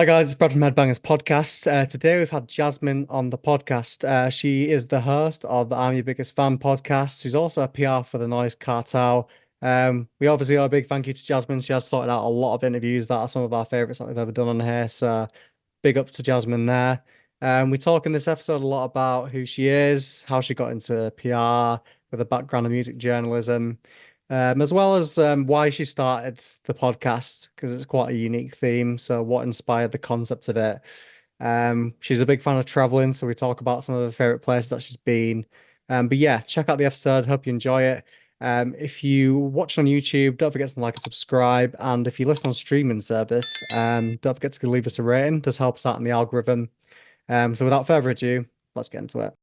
Hi guys, it's Brad from Headbangers Podcast. Today we've had Jazmin on the podcast. She is the host of the I'm Your Biggest Fan podcast. She's also a PR for the Noise Cartel. We obviously owe a big thank you to Jazmin. She has sorted out a lot of interviews that are some of our favourites that we've ever done on here. So big up to Jazmin there. We talk in this episode a lot about who she is, how she got into PR with a background in music journalism, as well as why she started the podcast, because it's quite a unique theme. So, what inspired the concept of it? She's a big fan of traveling, so we talk about some of her favorite places that she's been. But yeah, check out the episode. Hope you enjoy it. If you watch on YouTube, don't forget to like and subscribe. And if you listen on streaming service, don't forget to leave us a rating. It does help us out in the algorithm. So without further ado, let's get into it.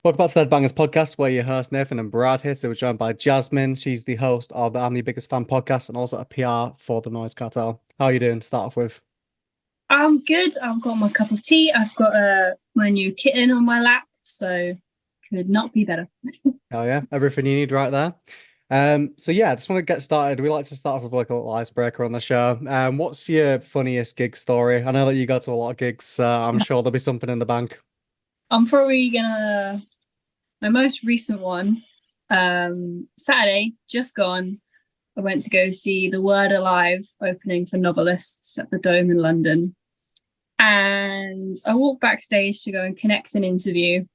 Welcome back to the Headbangers Podcast, where your hosts Nathan and Brad here. So we're joined by Jazmin. She's the host of the I'm Your Biggest Fan podcast and also a PR for the Noise Cartel. How are you doing to start off with? I'm good. I've got my cup of tea. I've got my new kitten on my lap, so could not be better. Oh yeah, everything you need right there. So yeah, I just want to get started. We like to start off with like a little icebreaker on the show. What's your funniest gig story? I know that you go to a lot of gigs, so I'm sure there'll be something in the bank. I'm probably gonna my most recent one. Saturday, just gone. I went to go see The Word Alive opening for Novelists at the Dome in London. And I walked backstage to go and connect an interview.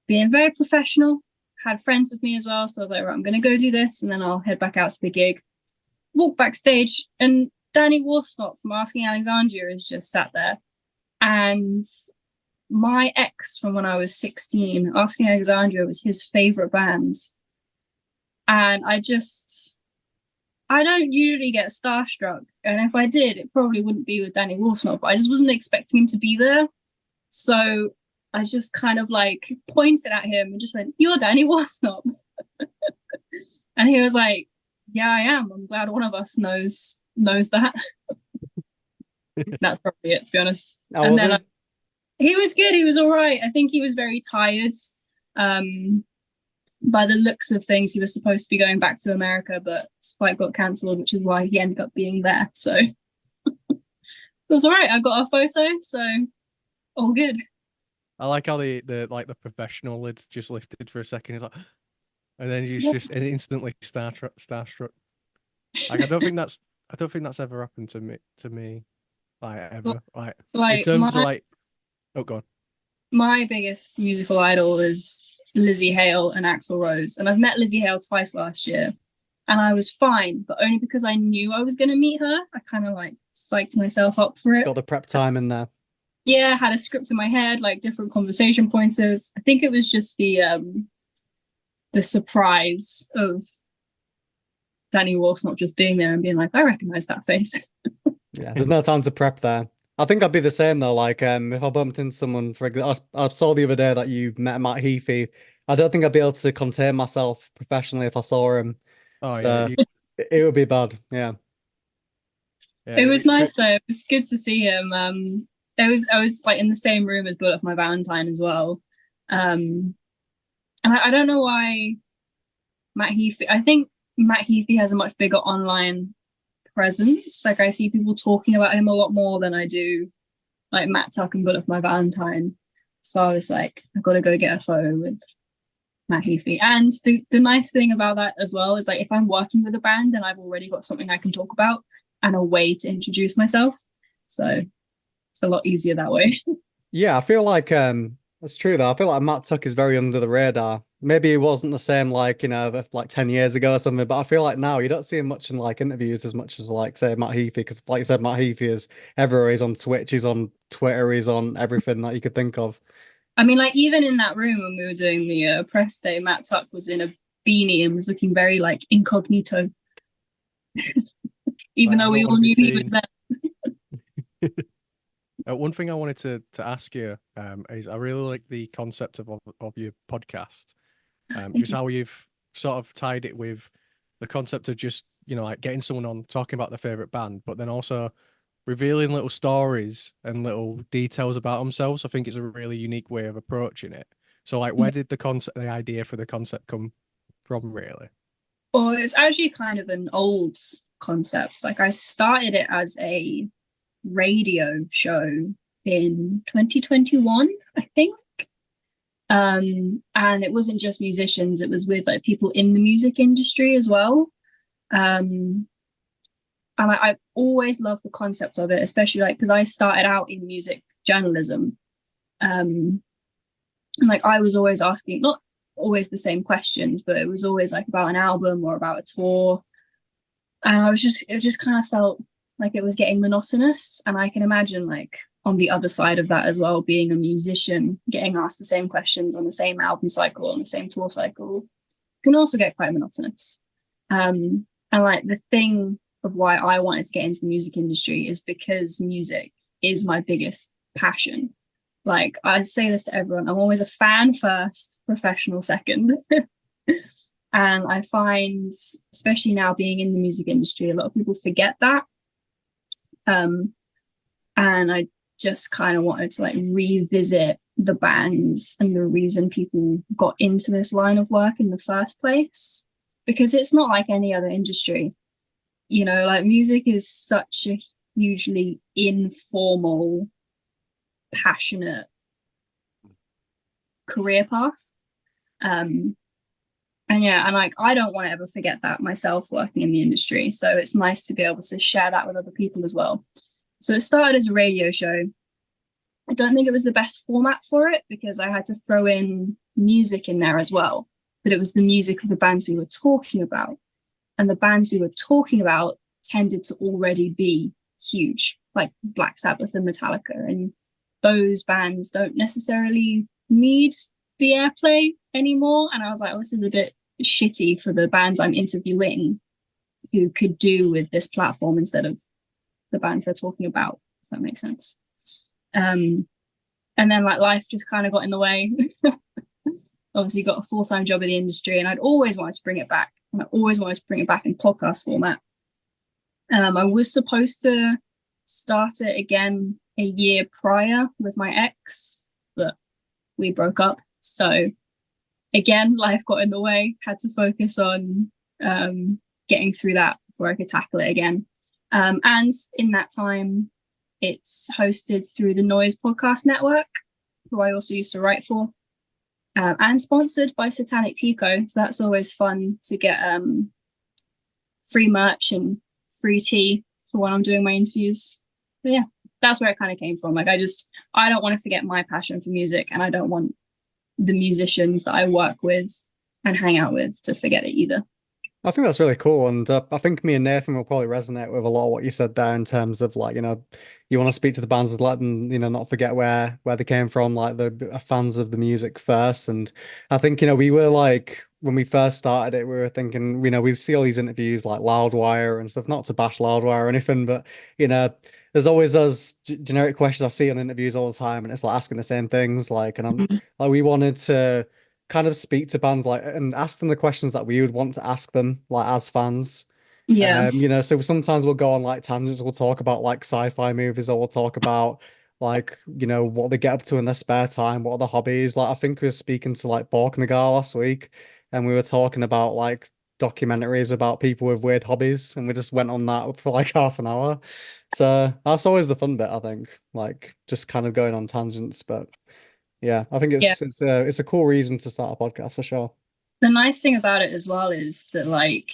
Being very professional, had friends with me as well. So I was like, right, I'm going to go do this and then I'll head back out to the gig. Walk backstage and Danny Warsnop from Asking Alexandria is just sat there. And my ex from when I was 16, Asking Alexandria was his favorite band. And I don't usually get starstruck. And if I did, it probably wouldn't be with Danny Warsnop. But I just wasn't expecting him to be there. So I just kind of like pointed at him and just went, "You're Danny Warsnop." And he was like, "Yeah, I am. I'm glad one of us knows that." That's probably it, to be honest. And then he was good. He was all right. I think he was very tired. By the looks of things, he was supposed to be going back to America, but his flight got cancelled, which is why he ended up being there. So it was all right. I got a photo, so all good. I like how the professional lid just lifted for a second. He's like, and then he's just instantly starstruck. Like I don't think that's ever happened to me, like ever. Like in terms of like, oh god. My biggest musical idol is Lizzie Hale and Axl Rose, and I've met Lizzie Hale twice last year, and I was fine, but only because I knew I was going to meet her. I kind of like psyched myself up for it. Got the prep time in there. Yeah, had a script in my head, like different conversation pointers. I think it was just the surprise of Danny Warsnop just being there and being like, "I recognize that face." Yeah, there's no time to prep there. I think I'd be the same though. Like, if I bumped into someone, for example, I saw the other day that you met Matt Heafy. I don't think I'd be able to contain myself professionally if I saw him. Oh so yeah, it would be bad. Yeah. It was nice though. It was good to see him. I was like in the same room as Bullet for My Valentine as well. And I don't know why Matt Heafy. I think Matt Heafy has a much bigger online presence. Like I see people talking about him a lot more than I do like Matt Tuck and Bullet for My Valentine. So I was like, I've got to go get a photo with Matt Heafy. And the nice thing about that as well is like if I'm working with a band, then I've already got something I can talk about and a way to introduce myself. So it's a lot easier that way. Yeah, I feel like that's true though. I feel like Matt Tuck is very under the radar. Maybe it wasn't the same like, like 10 years ago or something, but I feel like now you don't see him much in like interviews as much as like say Matt Heafy, because like you said, Matt Heafy is everywhere. He's on Twitch, he's on Twitter, he's on everything that you could think of. I mean, like even in that room when we were doing the press day, Matt Tuck was in a beanie and was looking very like incognito. Even though we all knew he was there. One thing I wanted to ask you is I really like the concept of your podcast, just how you've sort of tied it with the concept of just like getting someone on talking about their favorite band, but then also revealing little stories and little details about themselves. I think it's a really unique way of approaching it. So like, where did the idea for the concept come from, really? Well, it's actually kind of an old concept. Like I started it as a radio show in 2021, I think. And it wasn't just musicians, it was with like people in the music industry as well. And I always loved the concept of it, especially like because I started out in music journalism. And like I was always asking, not always the same questions, but it was always like about an album or about a tour. And it just kind of felt like it was getting monotonous. And I can imagine like on the other side of that as well, being a musician, getting asked the same questions on the same album cycle, on the same tour cycle, can also get quite monotonous. And like the thing of why I wanted to get into the music industry is because music is my biggest passion. Like I say this to everyone, I'm always a fan first, professional second. And I find, especially now being in the music industry, a lot of people forget that. And I just kind of wanted to like revisit the bands and the reason people got into this line of work in the first place, because it's not like any other industry. You know, like music is such a hugely informal, passionate career path. And yeah, and like I don't want to ever forget that myself working in the industry. So it's nice to be able to share that with other people as well. So it started as a radio show. I don't think it was the best format for it because I had to throw in music in there as well. But it was the music of the bands we were talking about. And the bands we were talking about tended to already be huge, like Black Sabbath and Metallica. And those bands don't necessarily need the airplay anymore. And I was like, oh, this is a bit shitty for the bands I'm interviewing who could do with this platform instead of the bands they're talking about, if that makes sense. And then like life just kind of got in the way. Obviously got a full-time job in the industry and I'd always wanted to bring it back. And I always wanted to bring it back in podcast format. I was supposed to start it again a year prior with my ex, but we broke up. So again, life got in the way, had to focus on getting through that before I could tackle it again. And in that time, it's hosted through the Noise Podcast Network, who I also used to write for, and sponsored by Satanic Tico. So that's always fun to get free merch and free tea for when I'm doing my interviews. But yeah, that's where it kind of came from. Like I don't want to forget my passion for music, and I don't want the musicians that I work with and hang out with to forget it either. I think that's really cool, and I think me and Nathan will probably resonate with a lot of what you said there in terms of like, you know, you want to speak to the bands and let them, you know, not forget where they came from, like the fans of the music first. And I think, you know, we were like when we first started it, we were thinking, you know, we see all these interviews like Loudwire and stuff, not to bash Loudwire or anything, but you know, there's always those generic questions I see on interviews all the time, and it's like asking the same things, like, and I'm like, we wanted to kind of speak to bands like and ask them the questions that we would want to ask them like as fans. Yeah. You know, so sometimes we'll go on like tangents, we'll talk about like sci-fi movies, or we'll talk about like, you know, what they get up to in their spare time, what are the hobbies. Like I think we were speaking to like Borknagar last week and we were talking about like documentaries about people with weird hobbies, and we just went on that for like half an hour. So that's always the fun bit, I think, like just kind of going on tangents. But yeah, I think Yeah. it's a cool reason to start a podcast for sure. The nice thing about it as well is that like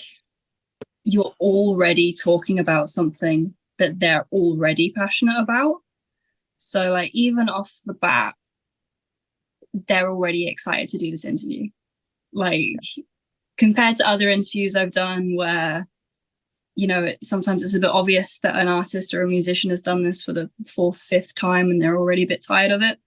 you're already talking about something that they're already passionate about. So like even off the bat, they're already excited to do this interview. Like compared to other interviews I've done where, you know, sometimes it's a bit obvious that an artist or a musician has done this for the fourth, fifth time and they're already a bit tired of it.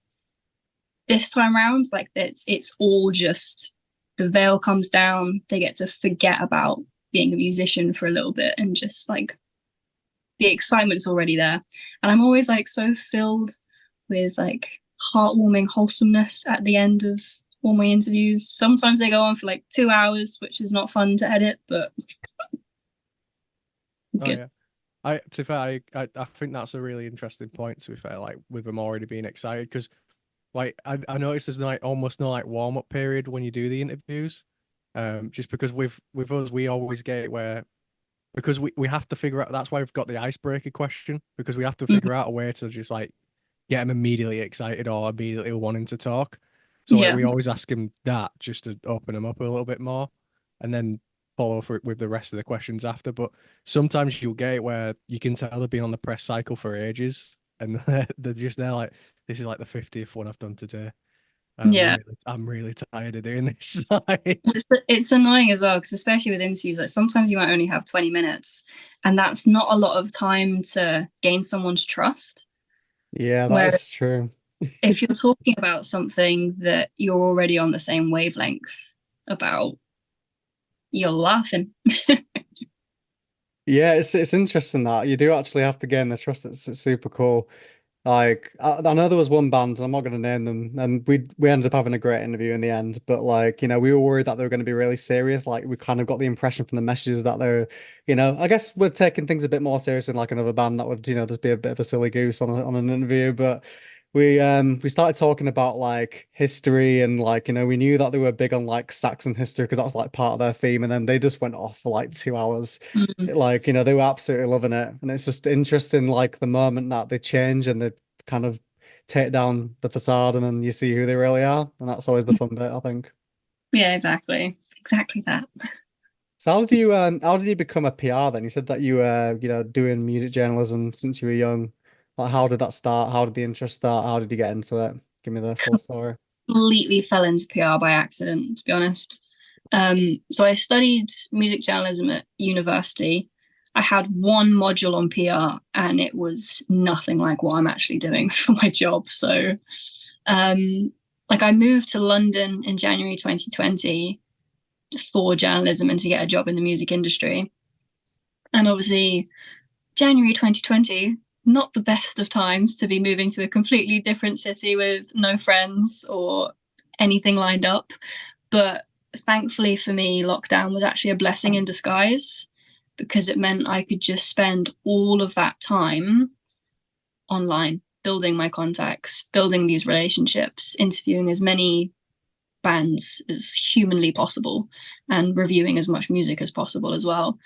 This time around, like it's all just the veil comes down. They get to forget about being a musician for a little bit, and just like the excitement's already there. And I'm always like so filled with like heartwarming wholesomeness at the end of all my interviews. Sometimes they go on for like 2 hours, which is not fun to edit, but it's good. Yeah. To be fair, I think that's a really interesting point, to be fair, like with them already being excited, because like I noticed there's like almost no like warm-up period when you do the interviews. Just because with us we always get it where because we have to figure out. That's why we've got the icebreaker question, because we have to Mhm. figure out a way to just like get them immediately excited or immediately wanting to talk. So like, Yeah. we always ask them that just to open them up a little bit more, and then follow for with the rest of the questions after. But sometimes you'll get it where you can tell they've been on the press cycle for ages, and they're just there like, this is like the 50th one I've done today. Yeah. I'm really tired of doing this. It's annoying as well, because especially with interviews, like sometimes you might only have 20 minutes, and that's not a lot of time to gain someone's trust. Yeah, that Whereas is true. if you're talking about something that you're already on the same wavelength about, you're laughing. Yeah, it's interesting that you do actually have to gain the trust. It's super cool. Like I know there was one band, and I'm not going to name them, and we ended up having a great interview in the end. But like, we were worried that they were going to be really serious. Like we kind of got the impression from the messages that they're, I guess we're taking things a bit more serious than like another band that would, just be a bit of a silly goose on an interview. But we started talking about like history and like, we knew that they were big on like Saxon history because that was like part of their theme, and then they just went off for like 2 hours. Mm. Like, they were absolutely loving it. And it's just interesting, like the moment that they change and they kind of take down the facade and then you see who they really are. And that's always the fun bit, I think. Yeah, exactly. Exactly that. So how did you become a PR then? You said that you were, doing music journalism since you were young. Like how did that start? How did the interest start? How did you get into it? Give me the full story. Completely fell into PR by accident, to be honest. So I studied music journalism at university. I had one module on PR, and it was nothing like what I'm actually doing for my job. So, like, I moved to London in January 2020 for journalism and to get a job in the music industry. And obviously, January 2020, not the best of times to be moving to a completely different city with no friends or anything lined up. But thankfully for me, lockdown was actually a blessing in disguise, because it meant I could just spend all of that time online, building my contacts, building these relationships, interviewing as many bands as humanly possible, and reviewing as much music as possible as well.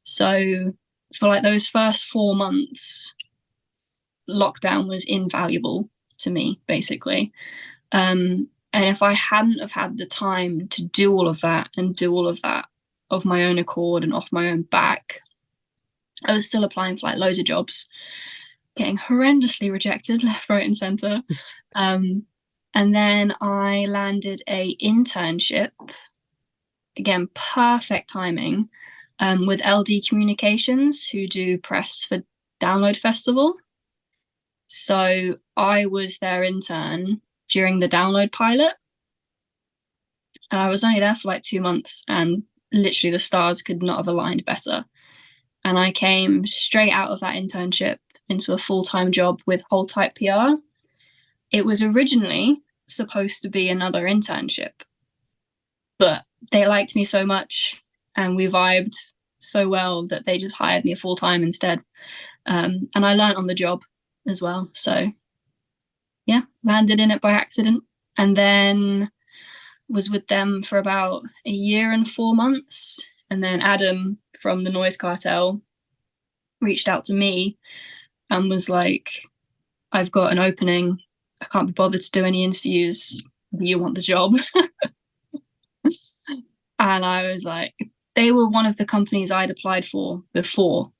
So for like those first 4 months, lockdown was invaluable to me, basically. And if I hadn't have had the time to do all of that and do all of that of my own accord and off my own back, I was still applying for like loads of jobs, getting horrendously rejected left, right, and centre. And then I landed a internship, again, perfect timing, with LD Communications, who do press for Download Festival. So I was their intern during the Download pilot. And I was only there for like 2 months, and literally the stars could not have aligned better. And I came straight out of that internship into a full-time job with Hold Tight PR. It was originally supposed to be another internship, but they liked me so much and we vibed so well that they just hired me full-time instead. And I learned on the job as well. So yeah, landed in it by accident, and then was with them for about a year and 4 months. And then Adam from the Noise Cartel reached out to me and was like, I've got an opening. I can't be bothered to do any interviews. Do you want the job? And I was like, they were one of the companies I'd applied for before.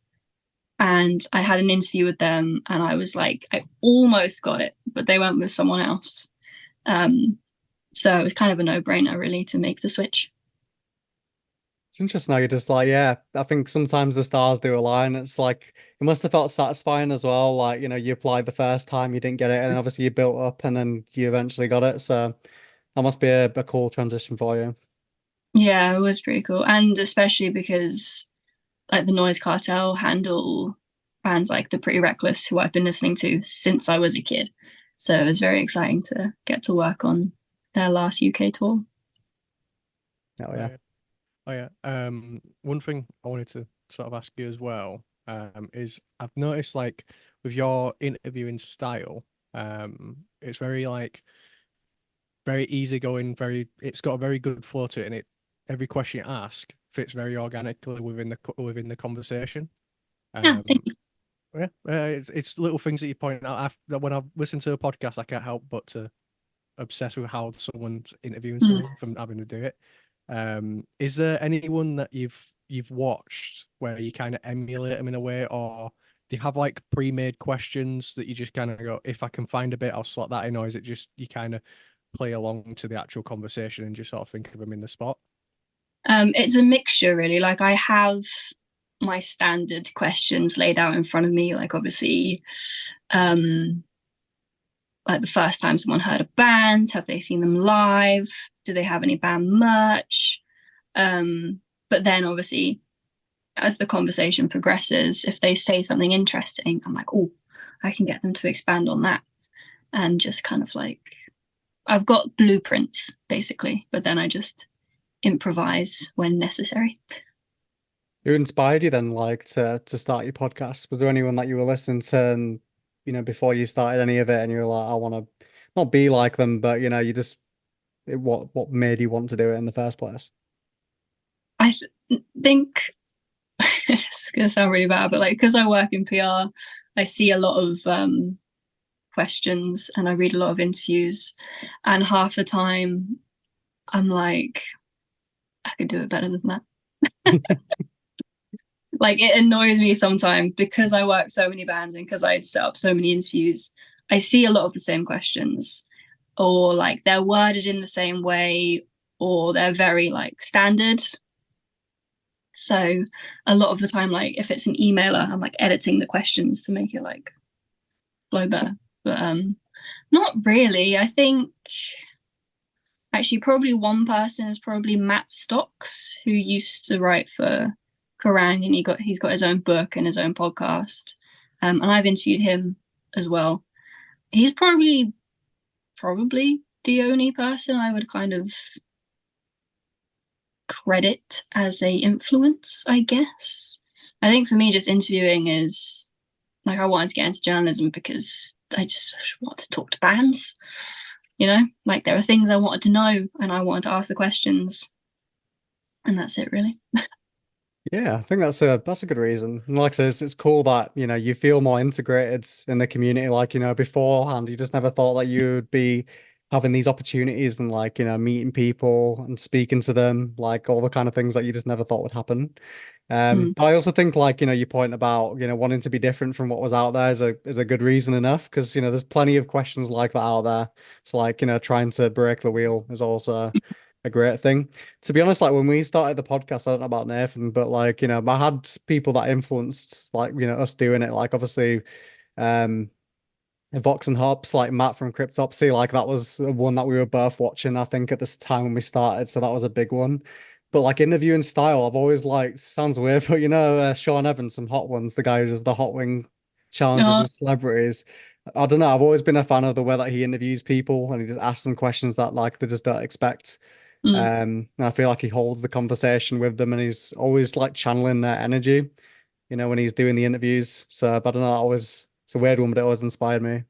And I had an interview with them, and I was like, I almost got it, but they went with someone else. So it was kind of a no-brainer, really, to make the switch. It's interesting how you're just like, yeah, I think sometimes the stars do align. It's like it must have felt satisfying as well. Like, you applied the first time, you didn't get it, and obviously you built up and then you eventually got it. So that must be a cool transition for you. Yeah, it was pretty cool. And especially because like the Noise Cartel handle bands like the Pretty Reckless, who I've been listening to since I was a kid. So it was very exciting to get to work on their last UK tour. Oh yeah. Oh yeah. One thing I wanted to sort of ask you as well, is I've noticed like with your interviewing style, it's very like very easygoing, it's got a very good flow to it, and every question you ask fits very organically within the conversation. Yeah, thank you. Yeah, it's little things that you point out. When I listen to a podcast, I can't help but to obsess with how someone's interviewing someone from having to do it. Is there anyone that you've watched where you kind of emulate them in a way, or do you have like pre-made questions that you just kind of go, if I can find a bit, I'll slot that in, or is it just you kind of play along to the actual conversation and just sort of think of them in the spot? It's a mixture, really. Like, I have my standard questions laid out in front of me, like obviously like the first time someone heard a band, have they seen them live, do they have any band merch, but then obviously as the conversation progresses, if they say something interesting, I'm like, oh, I can get them to expand on that. And just kind of like, I've got blueprints basically, but then I just improvise when necessary. Who inspired you then, like to start your podcast? Was there anyone that you were listening to, and before you started any of it, and you were like, I want to not be like them, but you just what made you want to do it in the first place? I think it's gonna sound really bad, but like because I work in PR, I see a lot of questions and I read a lot of interviews, and half the time I'm like, I could do it better than that. Like, it annoys me sometimes because I work so many bands and because I'd set up so many interviews. I see a lot of the same questions, or like they're worded in the same way, or they're very like standard. So a lot of the time, like if it's an emailer, I'm like editing the questions to make it like flow better. But not really. I think actually probably one person is probably Matt Stocks, who used to write for Kerrang, and he's got his own book and his own podcast. And I've interviewed him as well. He's probably the only person I would kind of credit as a influence, I guess. I think for me, just interviewing is like, I wanted to get into journalism because I just want to talk to bands. Like there are things I wanted to know and I wanted to ask the questions, and that's it really. Yeah, I think that's a good reason. And like I said, it's cool that you feel more integrated in the community. Like beforehand, you just never thought that you would be having these opportunities and like meeting people and speaking to them, like all the kind of things that you just never thought would happen. But I also think like your point about wanting to be different from what was out there is a good reason enough, because there's plenty of questions like that out there. So like trying to break the wheel is also a great thing. To be honest, like when we started the podcast, I don't know about Nathan, but like, I had people that influenced like, us doing it. Like obviously, um, Vox and Hops, like Matt from Cryptopsy, like that was one that we were both watching, I think, at this time when we started. So that was a big one. But like interviewing style, I've always like, sounds weird, but Sean Evans from Hot Ones, the guy who does the Hot Wing challenges with celebrities. I don't know. I've always been a fan of the way that he interviews people and he just asks them questions that like they just don't expect. And I feel like he holds the conversation with them and he's always like channeling their energy, when he's doing the interviews. So, but I don't know, it's a weird one, but it always inspired me.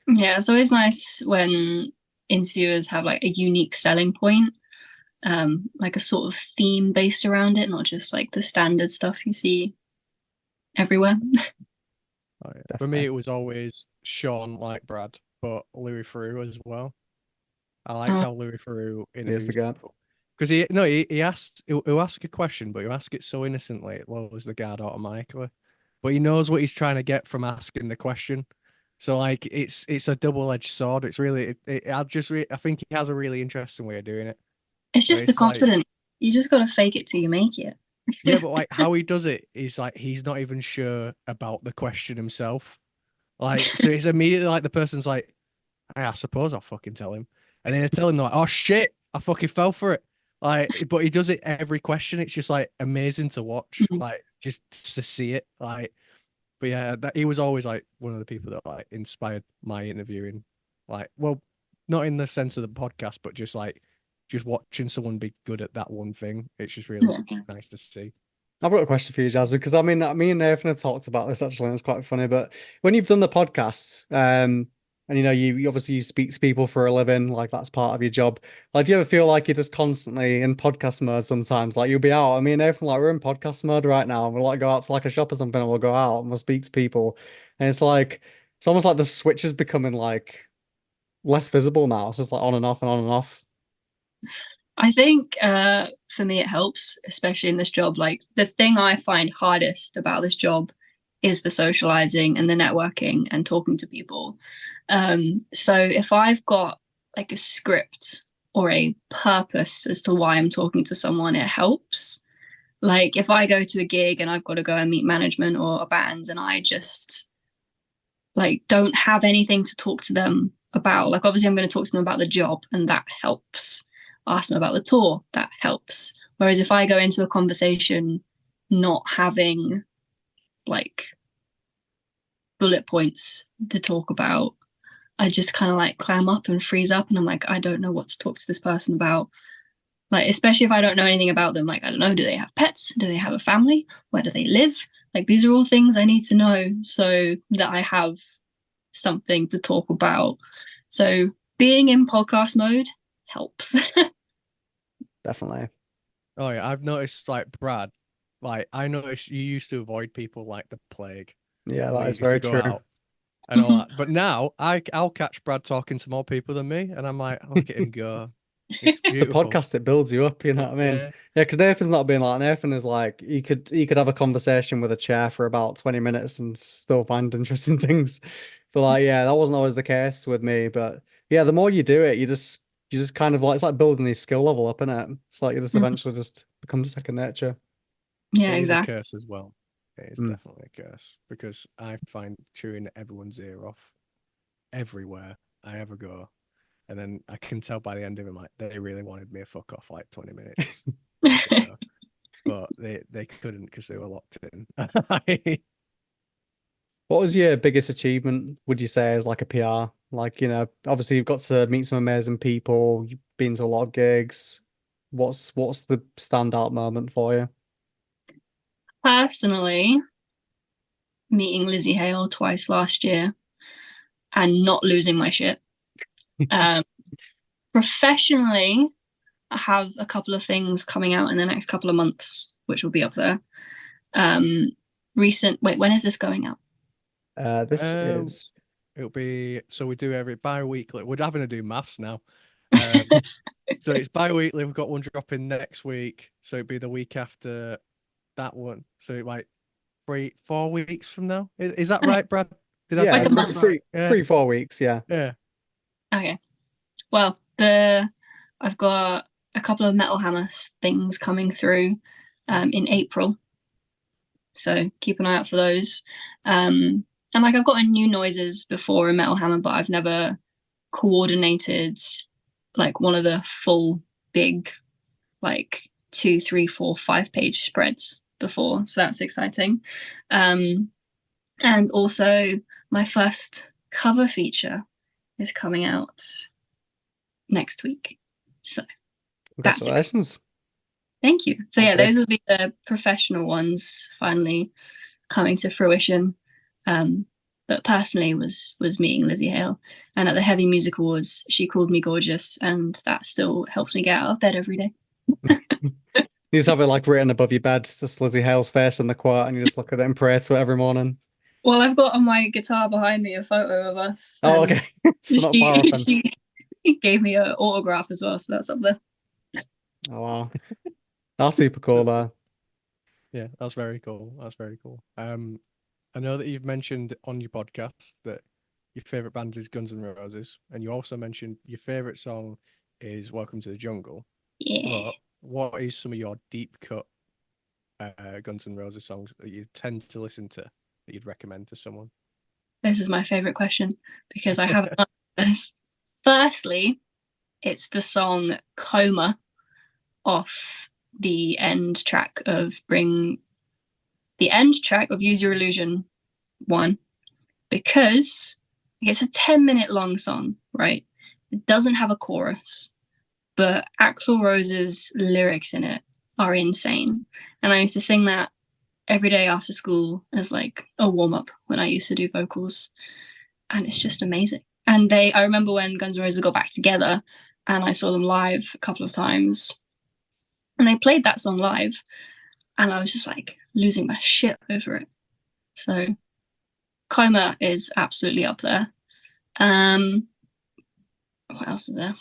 Yeah, it's always nice when interviewers have like a unique selling point, like a sort of theme based around it, not just like the standard stuff you see everywhere. Oh, yeah. For me, it was always Sean, like Brad, but Louis Theroux as well. I like how Louis Theroux interviews people. Because he'll ask a question, but he'll ask it so innocently it lowers the guard automatically. But he knows what he's trying to get from asking the question. So like it's a double-edged sword. It's really I think he has a really interesting way of doing it. It's just the confidence. Like, you just gotta fake it till you make it. Yeah, but like how he does it is like he's not even sure about the question himself. Like so it's immediately like the person's like, I suppose I'll fucking tell him. And then I tell him like, oh shit, I fucking fell for it. Like, but he does it every question. It's just like amazing to watch, like just to see it. Like, but yeah, he was always like one of the people that like inspired my interviewing. Like, well, not in the sense of the podcast, but just like just watching someone be good at that one thing. It's just really nice to see. I've got a question for you, Jazz, because I mean, me and Nathan have talked about this actually, and it's quite funny. But when you've done the podcasts, and you obviously you speak to people for a living, like that's part of your job. Like, do you ever feel like you're just constantly in podcast mode sometimes? Like you'll be out. I mean, everything like we're in podcast mode right now, and we'll like go out to like a shop or something, and we'll go out and we'll speak to people, and it's like it's almost like the switch is becoming like less visible now. It's just like on and off and on and off. I think for me it helps, especially in this job. Like the thing I find hardest about this job is the socializing and the networking and talking to people. So if I've got like a script or a purpose as to why I'm talking to someone, it helps. Like if I go to a gig and I've got to go and meet management or a band and I just like don't have anything to talk to them about, like obviously I'm going to talk to them about the job and that helps. Ask them about the tour, that helps. Whereas if I go into a conversation not having like bullet points to talk about, I just kind of like clam up and freeze up and I'm like, I don't know what to talk to this person about. Like, especially if I don't know anything about them, like, I don't know, do they have pets? Do they have a family? Where do they live? Like, these are all things I need to know so that I have something to talk about. So being in podcast mode helps. Definitely. Oh yeah, I've noticed like Brad, like I noticed you used to avoid people like the plague. Yeah, when that you is used to very go true. out and all that. But now I'll catch Brad talking to more people than me, and I'm like, look at him go. It's The beautiful. podcast, it builds you up, you know what I mean? Yeah. Yeah, because Nathan's not being like Nathan is like he could have a conversation with a chair for about 20 minutes and still find interesting things. But like, yeah, that wasn't always the case with me. But yeah, the more you do it, you just kind of like it's like building your skill level up, innit? It's like you just eventually just becomes second nature. Yeah, It is a exactly. curse as well. It is Mm. definitely a curse because I find chewing everyone's ear off everywhere I ever go. And then I can tell by the end of it, like they really wanted me to fuck off like 20 minutes ago, but they couldn't because they were locked in. What was your biggest achievement, would you say, as like a PR? Like, obviously you've got to meet some amazing people, you've been to a lot of gigs. What's the standout moment for you? Personally, meeting Lizzie Hale twice last year and not losing my shit. Professionally, I have a couple of things coming out in the next couple of months, which will be up there. When is this going out? This is It'll be so we do every bi-weekly. We're having to do maths now. So it's bi-weekly. We've got one dropping next week, so it'd be the week after that one. So like 4 weeks from now. Is that right, Brad? Did I yeah, do the math right? Yeah. 3-4 weeks, yeah. Yeah. Okay. Well, I've got a couple of Metal Hammer things coming through in April. So keep an eye out for those. And like I've gotten new noises before in Metal Hammer, but I've never coordinated like one of the full big like 2, 3, 4, 5 page spreads before. So that's exciting. And also my first cover feature is coming out next week. So that's Congratulations. Thank you. So yeah, Okay. those will be the professional ones finally coming to fruition. But personally was meeting Lizzie Hale, and at the Heavy Music Awards she called me gorgeous, and that still helps me get out of bed every day. You just have it like written above your bed, it's just Lizzie Hale's face in the quote, and you just look at it and pray to it every morning. Well, I've got on my guitar behind me a photo of us. Oh, okay. So not far off then. She gave me an autograph as well, so that's up there. Oh wow. That's super cool though. Yeah, that's very cool. That's very cool. I know that you've mentioned on your podcast that your favorite band is Guns N' Roses, and you also mentioned your favorite song is Welcome to the Jungle. Yeah. But what is some of your deep cut Guns N' Roses songs that you tend to listen to that you'd recommend to someone? This is my favorite question because I haven't answered this. Firstly, it's the song Coma off the end track of Use Your Illusion 1, because it's a 10-minute long song, right? It doesn't have a chorus, but Axl Rose's lyrics in it are insane. And I used to sing that every day after school as like a warm-up when I used to do vocals. And it's just amazing. And I remember when Guns N' Roses got back together, and I saw them live a couple of times, and they played that song live, and I was just like losing my shit over it. So Coma is absolutely up there. What else is there?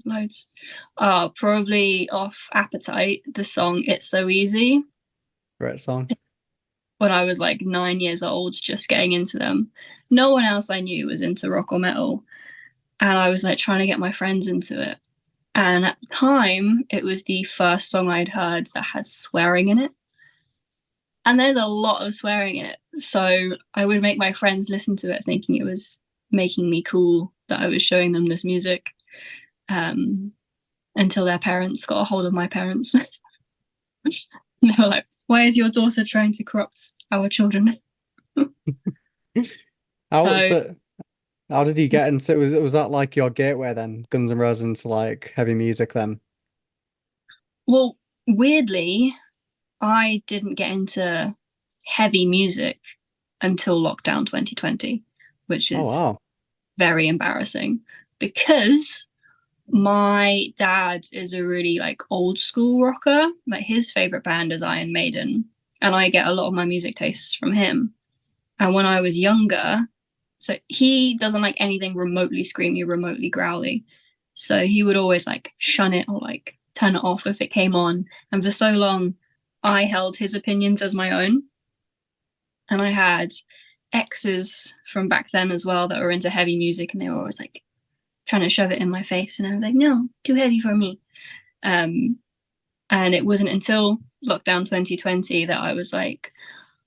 Loads. Probably off Appetite, the song It's So Easy. Great song. When I was like 9 years old, just getting into them. No one else I knew was into rock or metal. And I was like trying to get my friends into it. And at the time, it was the first song I'd heard that had swearing in it. And there's a lot of swearing in it. So I would make my friends listen to it thinking it was making me cool that I was showing them this music. Until their parents got a hold of my parents. They were like, why is your daughter trying to corrupt our children? How did you get into it? Was that like your gateway then, Guns N' Roses, into like heavy music then? Well, weirdly, I didn't get into heavy music until lockdown 2020, which is very embarrassing because my dad is a really like old school rocker. Like his favorite band is Iron Maiden, and I get a lot of my music tastes from him. And when I was younger, so he doesn't like anything remotely screamy, remotely growly. So he would always like shun it or like turn it off if it came on. And for so long, I held his opinions as my own. And I had exes from back then as well that were into heavy music, and they were always like trying to shove it in my face, and I was like, no, too heavy for me. And it wasn't until lockdown 2020 that I was like,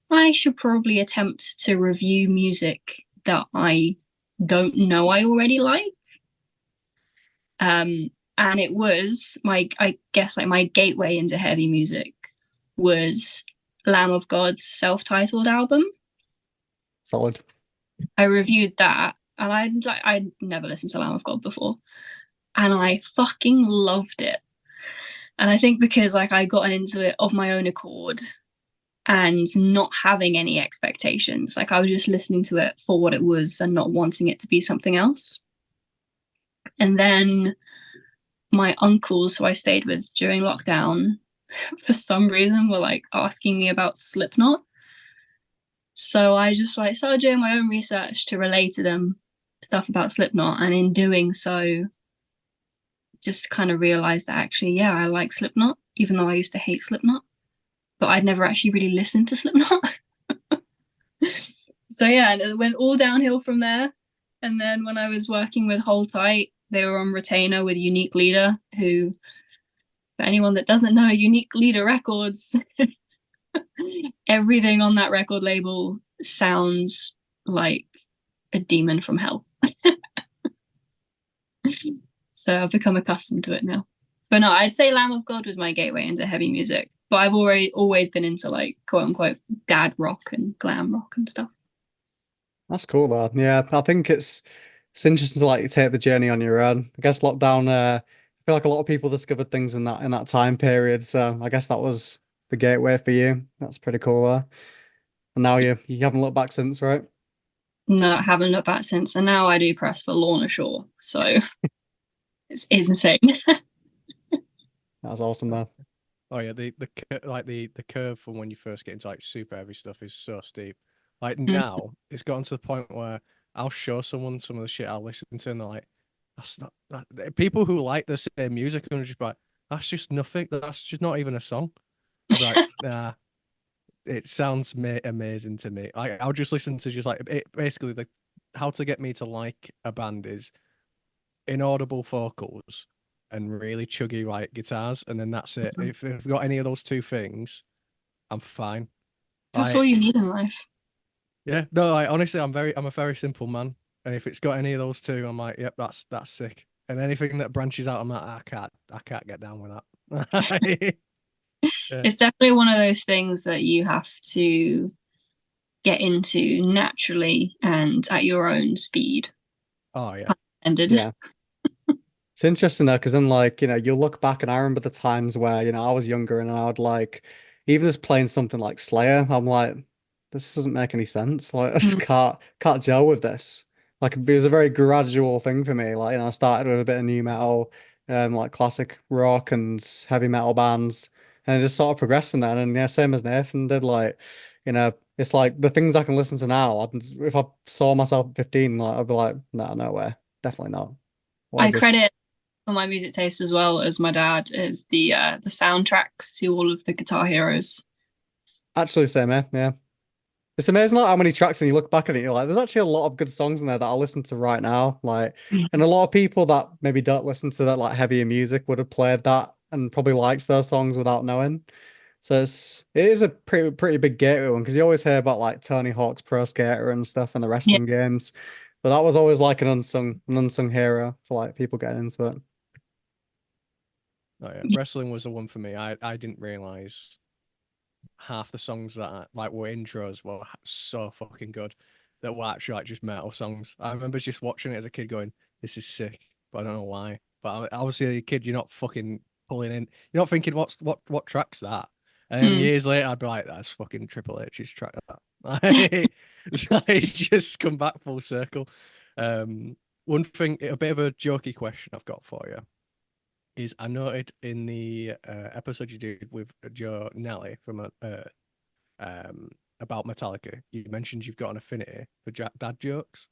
I should probably attempt to review music that I don't know I already like. And it was I guess like my gateway into heavy music was Lamb of God's self-titled album. Solid. I reviewed that, and I'd never listened to Lamb of God before, and I fucking loved it. And I think because like I got into it of my own accord and not having any expectations, like I was just listening to it for what it was and not wanting it to be something else. And then my uncles who I stayed with during lockdown, for some reason, were like asking me about Slipknot. So I just like started doing my own research to relay to them stuff about Slipknot, and in doing so, just kind of realized that actually, yeah, I like Slipknot, even though I used to hate Slipknot, but I'd never actually really listened to Slipknot. So yeah, and it went all downhill from there. And then when I was working with Hold Tight, they were on retainer with Unique Leader, who, for anyone that doesn't know, Unique Leader Records, everything on that record label sounds like a demon from hell. So I've become accustomed to it now. But no, I'd say Lamb of God was my gateway into heavy music. But I've always been into like quote unquote dad rock and glam rock and stuff. That's cool though. Yeah, I think it's interesting to like take the journey on your own. I guess lockdown, I feel like a lot of people discovered things in that time period. So I guess that was the gateway for you. That's pretty cool though. And now you haven't looked back since, right? No, I haven't looked back since. And now I do press for Lorna Shore. So it's insane. That was awesome though. Oh yeah, the curve from when you first get into like super heavy stuff is so steep. Like now, it's gotten to the point where I'll show someone some of the shit I'll listen to, and they're like, "That's not that." People who like the same music and just like, "That's just nothing. That's just not even a song." I'll be like, "Nah, it sounds amazing to me." I'll just listen to just like basically the how to get me to like a band is inaudible vocals and really chuggy like guitars, and then that's it. If I've got any of those two things, I'm fine. That's all you need in life. Yeah, no, honestly, I'm a very simple man, and if it's got any of those two, I'm like, yep, that's sick. And anything that branches out, I'm like, I can't get down with that. Yeah. It's definitely one of those things that you have to get into naturally and at your own speed. Oh yeah. Ended. Yeah. It's interesting though, because then like, you look back and I remember the times where, I was younger and I would like, even just playing something like Slayer, I'm like, this doesn't make any sense. Like I just can't gel with this. Like it was a very gradual thing for me. Like, I started with a bit of new metal, like classic rock and heavy metal bands, and it just sort of progressed in that. And yeah, same as Nathan did. Like, it's like the things I can listen to now. If I saw myself at 15, like I'd be like, no way, definitely not. What I is this? credit for my music taste as well as my dad is the soundtracks to all of the Guitar Heroes. Actually, same, yeah. It's amazing like, how many tracks, and you look back at it, you're like, there's actually a lot of good songs in there that I listen to right now. Like, and a lot of people that maybe don't listen to that like heavier music would have played that and probably liked those songs without knowing. So it is a pretty big gateway one because you always hear about like Tony Hawk's Pro Skater and stuff in the Yeah, wrestling games, but that was always like an unsung hero for like people getting into it. Oh yeah, wrestling was the one for me. I didn't realize half the songs that like were intros were so fucking good that were actually like just metal songs. I remember just watching it as a kid going, "This is sick," but I don't know why. But obviously, as a kid, you're not fucking pulling in. You're not thinking, what track's that?" And then mm. years later, I'd be like, "That's fucking Triple H's track." That it's just come back full circle. One thing, a bit of a jokey question I've got for you is I noted in the episode you did with Joe Nelly from about Metallica, you mentioned you've got an affinity for dad jokes,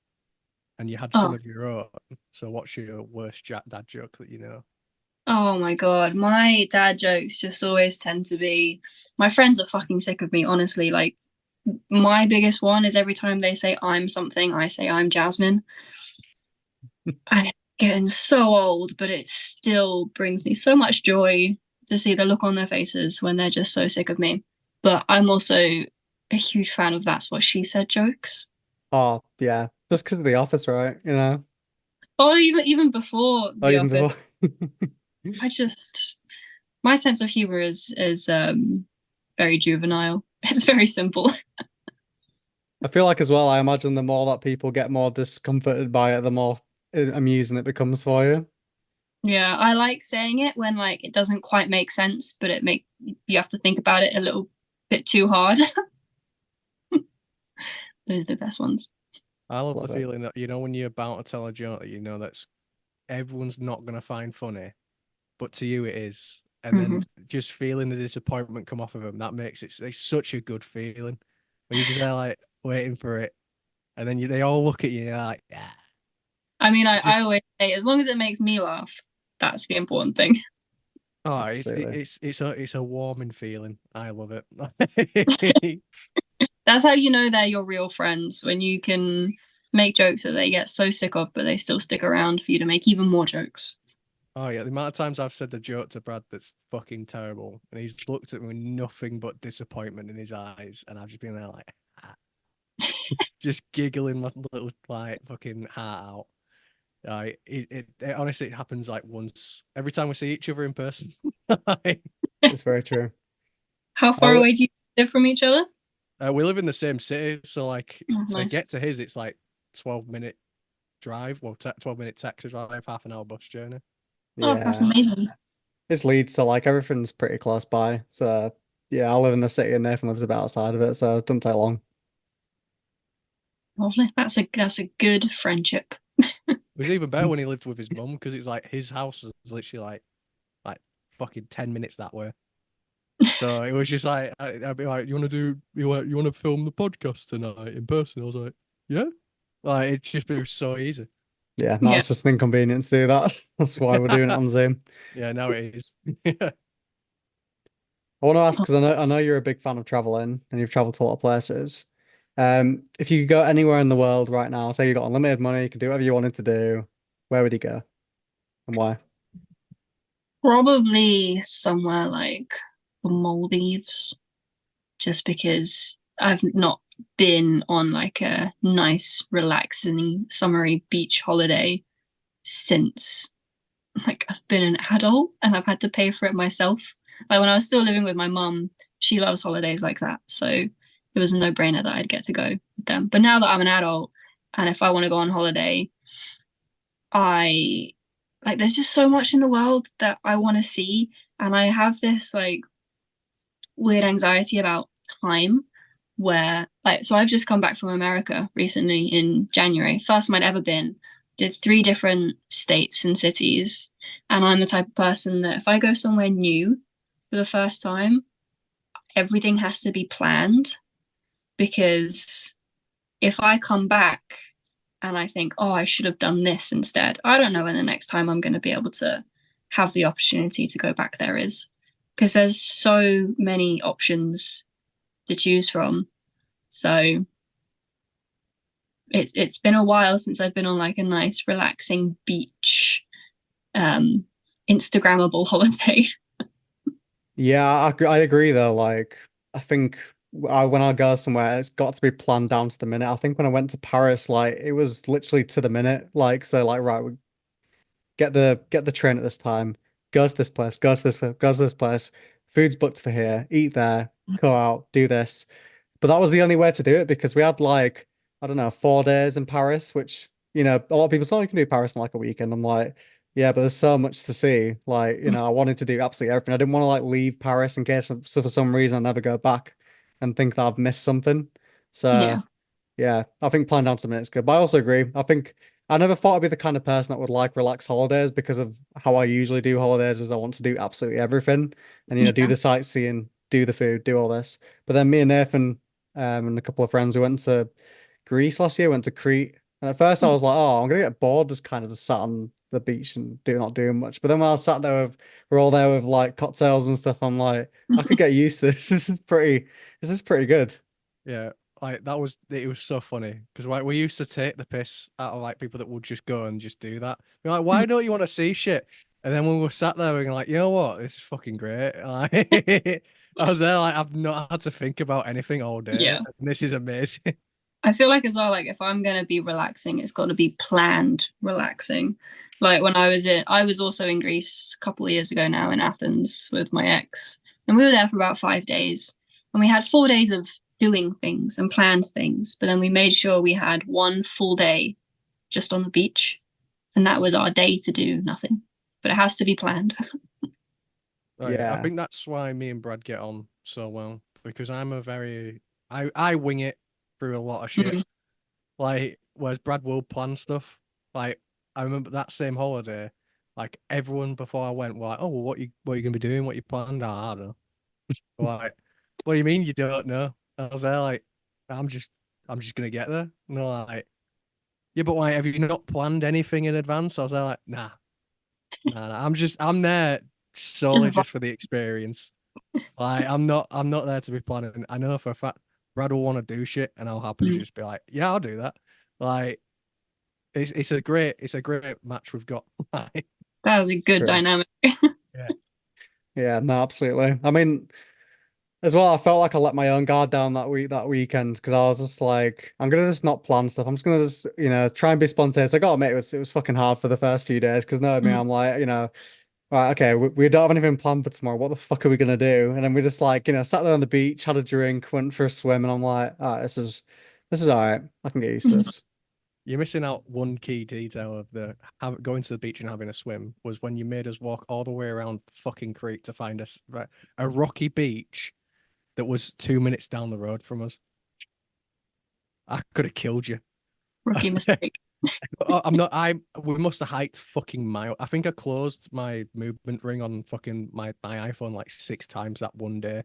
and you had some Oh, of your own. So, what's your worst dad joke that you know? oh my God. My dad jokes just always tend to be, my friends are fucking sick of me, honestly. Like, my biggest one is every time they say I'm something, I say I'm Jazmin. And it's getting so old, but it still brings me so much joy to see the look on their faces when they're just so sick of me. But I'm also a huge fan of That's What She Said jokes. Oh yeah, just because of The Office, right? Or even before Or The even Office. before. I just my sense of humor is very juvenile. It's very simple. I feel like as well, I imagine the more that people get more discomforted by it, the more amusing it becomes for you. Yeah, I like saying it when like it doesn't quite make sense, but you have to think about it a little bit too hard. Those are the best ones. I love the Love it. feeling that when you're about to tell a joke that that's everyone's not gonna find funny, but to you it is, and then Hmm. just feeling the disappointment come off of them, that makes it's such a good feeling. When you're just there like waiting for it, and then they all look at you and you're like, yeah. I mean, I Just always say as long as it makes me laugh, that's the important thing. oh, Absolutely. it's a warming feeling. I love it. That's how you know they're your real friends, when you can make jokes that they get so sick of, but they still stick around for you to make even more jokes. Oh yeah, the amount of times I've said the joke to Brad that's fucking terrible, and he's looked at me with nothing but disappointment in his eyes, and I've just been there like, ah, just giggling my little like fucking heart out. It honestly it happens like once every time we see each other in person. It's very true. How I far w away do you live from each other? We live in the same city, so like Oh, to nice. get to his, it's like 12-minute drive. Well, 12-minute taxi drive, half-an-hour bus journey. Oh, that's Yeah, amazing. it's Leeds, so like everything's pretty close by. So yeah, I live in the city and Nathan lives a bit outside of it, so it doesn't take long. Lovely. That's a good friendship. It was even better when he lived with his mum because it's like his house was literally like fucking 10 minutes that way. So it was just like I'd be like, you want to film the podcast tonight in person? I was like, yeah. Like it's just been so easy. Yeah, now Yeah. it's just an inconvenience to do that. That's why we're doing it on Zoom. Yeah, now it is. I want to ask because I know you're a big fan of traveling and you've traveled to a lot of places. If you could go anywhere in the world right now, say you got unlimited money, you could do whatever you wanted to do, where would you go and why? Probably somewhere like the Maldives, just because I've not been on like a nice, relaxing, summery beach holiday since like I've been an adult and I've had to pay for it myself. Like when I was still living with my mum, she loves holidays like that. So it was a no-brainer that I'd get to go with them. But now that I'm an adult and if I want to go on holiday, I like there's just so much in the world that I want to see. And I have this like weird anxiety about time where like, so I've just come back from America recently in January. First time I'd ever been. Did 3 different states and cities. And I'm the type of person that if I go somewhere new for the first time, everything has to be planned, because if I come back and I think, oh, I should have done this instead, I don't know when the next time I'm going to be able to have the opportunity to go back there is, because there's so many options to choose from. So it's been a while since I've been on like a nice relaxing beach Instagrammable holiday. Yeah, I agree though. Like, I think when I go somewhere, it's got to be planned down to the minute. I think when I went to Paris, like it was literally to the minute. Like, so like right, we get the train at this time, go to this place, go to this place, food's booked for here, eat there, go out, do this. But that was the only way to do it because we had like, I don't know, 4 days in Paris, which, a lot of people say, oh, you can do Paris in like a weekend. I'm like, yeah, but there's so much to see. Like, I wanted to do absolutely everything. I didn't want to like leave Paris in case so for some reason I never go back and think that I've missed something. So Yeah. yeah, I think plan down to minutes good. But I also agree. I think I never thought I'd be the kind of person that would like relax holidays because of how I usually do holidays is I want to do absolutely everything and do Yeah. the sightseeing, do the food, do all this. But then me and Nathan and a couple of friends who went to Greece last year, went to Crete. And at first I was like, oh, I'm gonna get bored just kind of just sat on the beach and not doing much. But then when I was sat there we're all there with like cocktails and stuff, I'm like, I could get used to this. This is pretty good. Yeah, like it was so funny because like we used to take the piss out of like people that would just go and just do that. We're like, why don't you want to see shit? And then when we were sat there, we were like, you know what, this is fucking great. Like, I was there, like I've not had to think about anything all day, Yeah. and this is amazing. I feel like as well, like if I'm gonna be relaxing, it's got to be planned relaxing. Like when I was also in Greece a couple of years ago now in Athens with my ex, and we were there for about 5 days, and we had 4 days of doing things and planned things, but then we made sure we had one full day just on the beach, and that was our day to do nothing. But it has to be planned. Like, I Yeah. think that's why me and Brad get on so well because I wing it through a lot of shit. Mhm. Like, whereas Brad will plan stuff. Like, I remember that same holiday, like everyone before I went were like, "Oh, well, what you gonna be doing? What you planned?" I don't know. Like, what do you mean you don't know? I was there like, I'm just I'm just gonna get there. No, like, yeah, but why have you not planned anything in advance? I was there like, nah. I'm there solely Just just for the experience. Like, I'm not there to be planning. I know for a fact Brad will want to do shit, and I'll happily Mm. just be like, yeah, I'll do that. Like, it's a great match we've got. Like, That was a It's good true. dynamic. yeah. Yeah, no, absolutely. I mean, as well, I felt like I let my own guard down that weekend because I was just like, I'm gonna just not plan stuff. I'm just gonna just, try and be spontaneous. I gotta admit, it was fucking hard for the first few days because no, me, Mm. I'm like, right, okay, we don't have anything planned for tomorrow. What the fuck are we gonna do? And then we just like, sat there on the beach, had a drink, went for a swim, and I'm like, all right, this is all right. I can get used to this. You're missing out one key detail of going to the beach and having a swim was when you made us walk all the way around fucking Crete to find a rocky beach that was 2 minutes down the road from us. I could have killed you. Rookie mistake. I'm not. We must have hiked fucking mile. I think I closed my movement ring on fucking my iPhone like 6 times that one day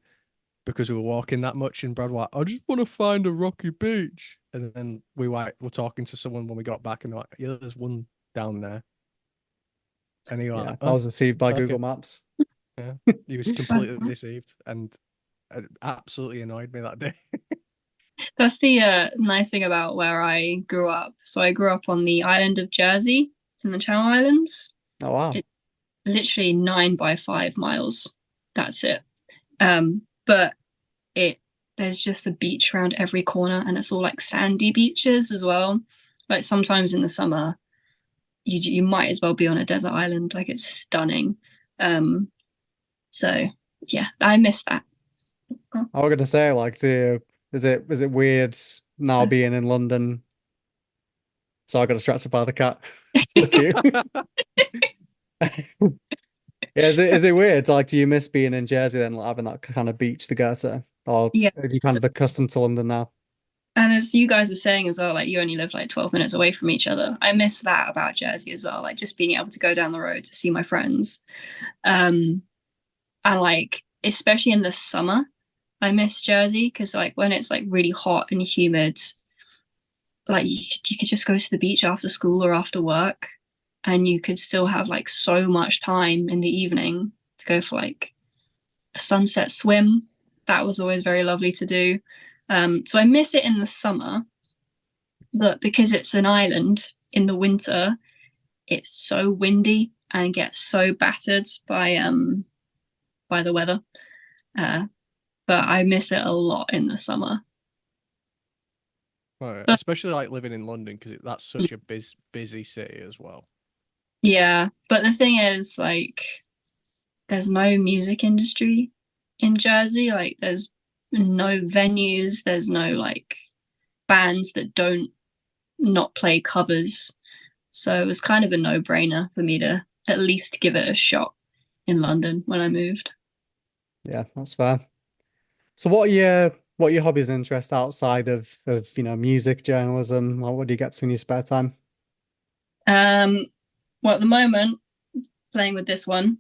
because we were walking that much. And Brad was like, I just want to find a rocky beach. And then we're talking to someone when we got back, and they're like, yeah, there's one down there. And he was Yeah, like, I oh, was deceived by okay. Google Maps. Yeah, he was completely deceived, and it absolutely annoyed me that day. That's the nice thing about where I grew up. So I grew up on the island of Jersey in the Channel Islands. Oh wow. It's literally 9 by 5 miles. That's it. But it there's just a beach around every corner, and it's all like sandy beaches as well. Like sometimes in the summer, you might as well be on a desert island. Like it's stunning. So yeah, I miss that. I was gonna say, like, is it weird now being in London? So I got distracted by the cat. Look at you. Yeah, is it weird? Like, do you miss being in Jersey then, like, having that kind of beach to go to? Or Yeah. are you kind of accustomed to London now? And as you guys were saying as well, like you only live like 12 minutes away from each other. I miss that about Jersey as well, like just being able to go down the road to see my friends. And like, especially in the summer, I miss Jersey because like when it's like really hot and humid, like you could just go to the beach after school or after work, and you could still have like so much time in the evening to go for like a sunset swim. That was always very lovely to do. So I miss it in the summer, but because it's an island in the winter, it's so windy and gets so battered by the weather. But I miss it a lot in the summer. Right. But Especially like living in London because that's such a busy city as well. yeah, but the thing is, like, there's no music industry in Jersey. Like, there's no venues. There's no like bands that don't not play covers. So it was kind of a no-brainer for me to at least give it a shot in London when I moved. Yeah, that's fair. So what are your hobbies and interests outside of music, journalism? Like, what do you get to in your spare time? Well, at the moment, playing with this one,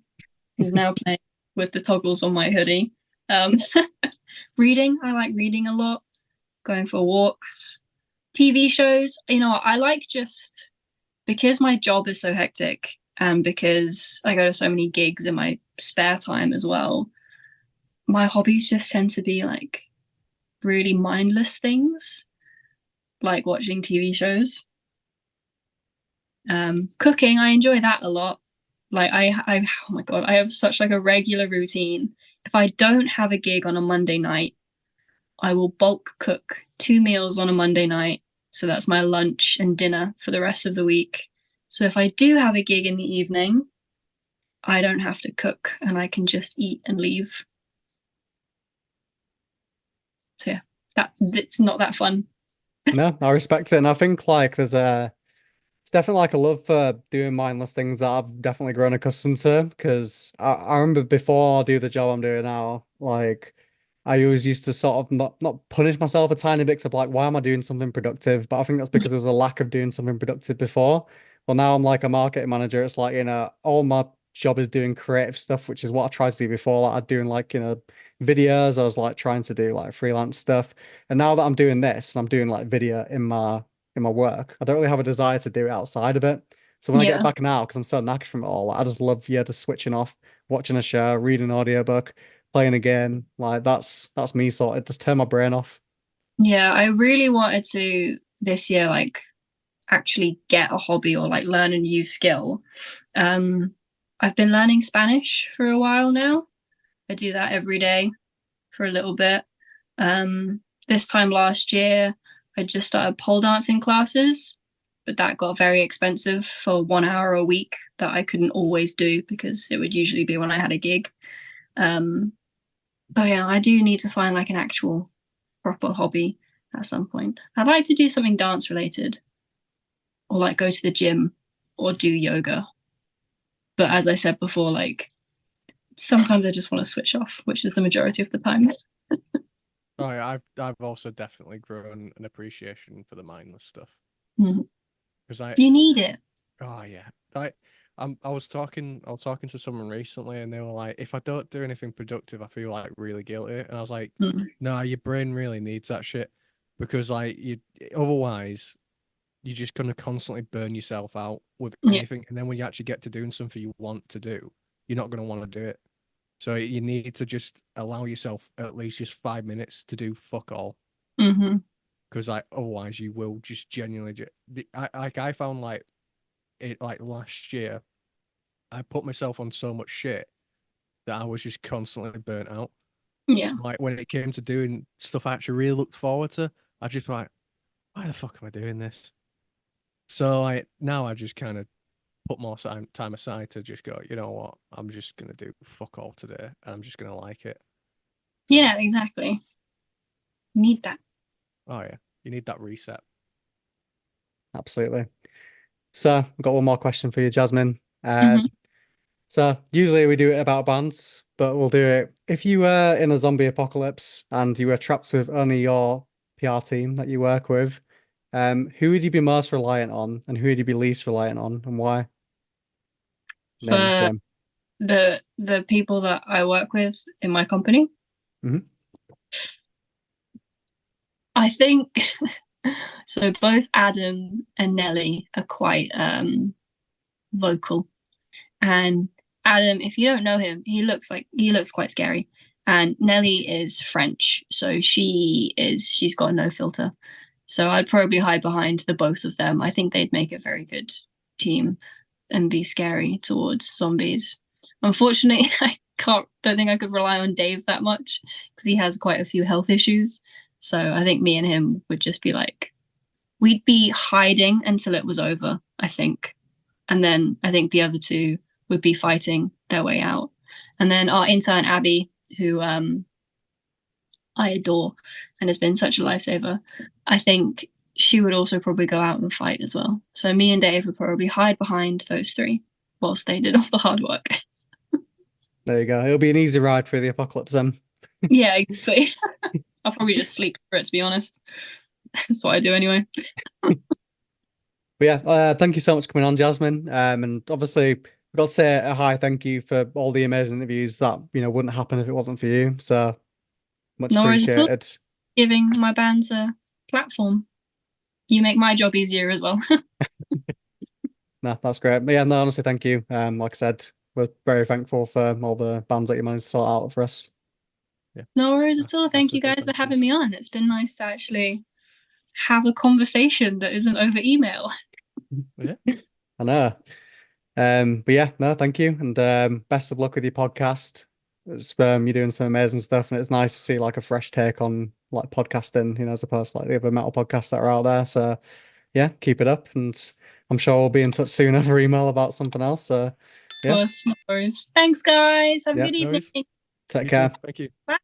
who's now playing with the toggles on my hoodie. Um, reading, I like reading a lot, going for walks, TV shows. I like just because my job is so hectic and because I go to so many gigs in my spare time as well, my hobbies just tend to be like really mindless things, like watching TV shows. Cooking, I enjoy that a lot. Like oh my God, I have such like a regular routine. If I don't have a gig on a Monday night, I will bulk cook 2 meals on a Monday night. So that's my lunch and dinner for the rest of the week. So if I do have a gig in the evening, I don't have to cook and I can just eat and leave. So yeah, it's not that fun. No, I respect it, and I think like it's definitely like a love for doing mindless things that I've definitely grown accustomed to. Because I remember before I do the job I'm doing now, like I always used to sort of not punish myself a tiny bit, 'cause I'm like, why am I doing something productive? But I think that's because there was a lack of doing something productive before. Well, now I'm like a marketing manager. It's like, all my job is doing creative stuff, which is what I tried to do before. Like I'm doing like, videos. I was like trying to do like freelance stuff. And now that I'm doing this, I'm doing like video in my work. I don't really have a desire to do it outside of it. So when I get Yeah. back now, because I'm so knackered from it all, I just love, yeah, just switching off, watching a show, reading an audiobook, playing a game. Like that's me sorted. Just turn my brain off. Yeah, I really wanted to this year, like actually get a hobby or like learn a new skill. Um, I've been learning Spanish for a while now. I do that every day for a little bit. This time last year, I just started pole dancing classes, but that got very expensive for 1 hour a week that I couldn't always do because it would usually be when I had a gig. But yeah, I do need to find like an actual proper hobby at some point. I'd like to do something dance related or like go to the gym or do yoga. But as I said before, like sometimes I just want to switch off, which is the majority of the time. Oh yeah, I've also definitely grown an appreciation for the mindless stuff Mhm. because I You need it. oh yeah I was talking to someone recently and they were like, if I don't do anything productive, I feel like really guilty, and I was like, Mm. no, your brain really needs that shit because like you otherwise you're just gonna constantly burn yourself out with Yeah. anything, and then when you actually get to doing something you want to do, you're not gonna want to do it. So you need to just allow yourself at least just 5 minutes to do fuck all, Mm-hmm. because like otherwise you will just genuinely I found like it like last year I put myself on so much shit that I was just constantly burnt out. Yeah. So like when it came to doing stuff I actually really looked forward to, I just like, why the fuck am I doing this? So like now I just kind of put more time aside to just go, you know what, I'm just gonna do fuck all today and I'm just gonna like it. So, Yeah, exactly. Need that. oh yeah, you need that reset. Absolutely. So I've got one more question for you, Jasmine. Mm-hmm. So usually we do it about bands, but we'll do it if you were in a zombie apocalypse and you were trapped with only your PR team that you work with, who would you be most reliant on, and who would you be least reliant on, and why? Name For them. the people that I work with in my company. Mhm. I think so. Both Adam and Nelly are quite vocal, and Adam, if you don't know him, he looks quite scary. And Nelly is French, so she's got no filter. So I'd probably hide behind the both of them. I think they'd make a very good team and be scary towards zombies. Unfortunately, don't think I could rely on Dave that much because he has quite a few health issues. So I think me and him would just be like, we'd be hiding until it was over, I think. And then I think the other two would be fighting their way out. And then our intern, Abby, who I adore and has been such a lifesaver, I think she would also probably go out and fight as well. So me and Dave would probably hide behind those three whilst they did all the hard work. There you go. It'll be an easy ride through the apocalypse then. Yeah, exactly. I'll probably just sleep through it, to be honest. That's what I do anyway. But yeah, thank you so much for coming on, Jazmin. And obviously, we've got to say a high thank you for all the amazing interviews that wouldn't happen if it wasn't for you. So much No worries at all. appreciated. Giving my bands a platform. You make my job easier as well. No, that's great. But yeah, no, honestly, thank you. Like I said, we're very thankful for all the bands that you managed to sort out for us. Yeah. No worries at all. Thank you guys for having me on. It's been nice to actually have a conversation that isn't over email. Yeah. I know. But yeah, no, thank you, and best of luck with your podcast. You're doing some amazing stuff, and it's nice to see like a fresh take on like podcasting, as opposed to like the other metal podcasts that are out there. So yeah, keep it up, and I'm sure we'll be in touch soon over email about something else. So yeah, Of course, no worries. Thanks, guys. Have a Yeah, good no evening. worries. take You care. too. Thank you. Bye.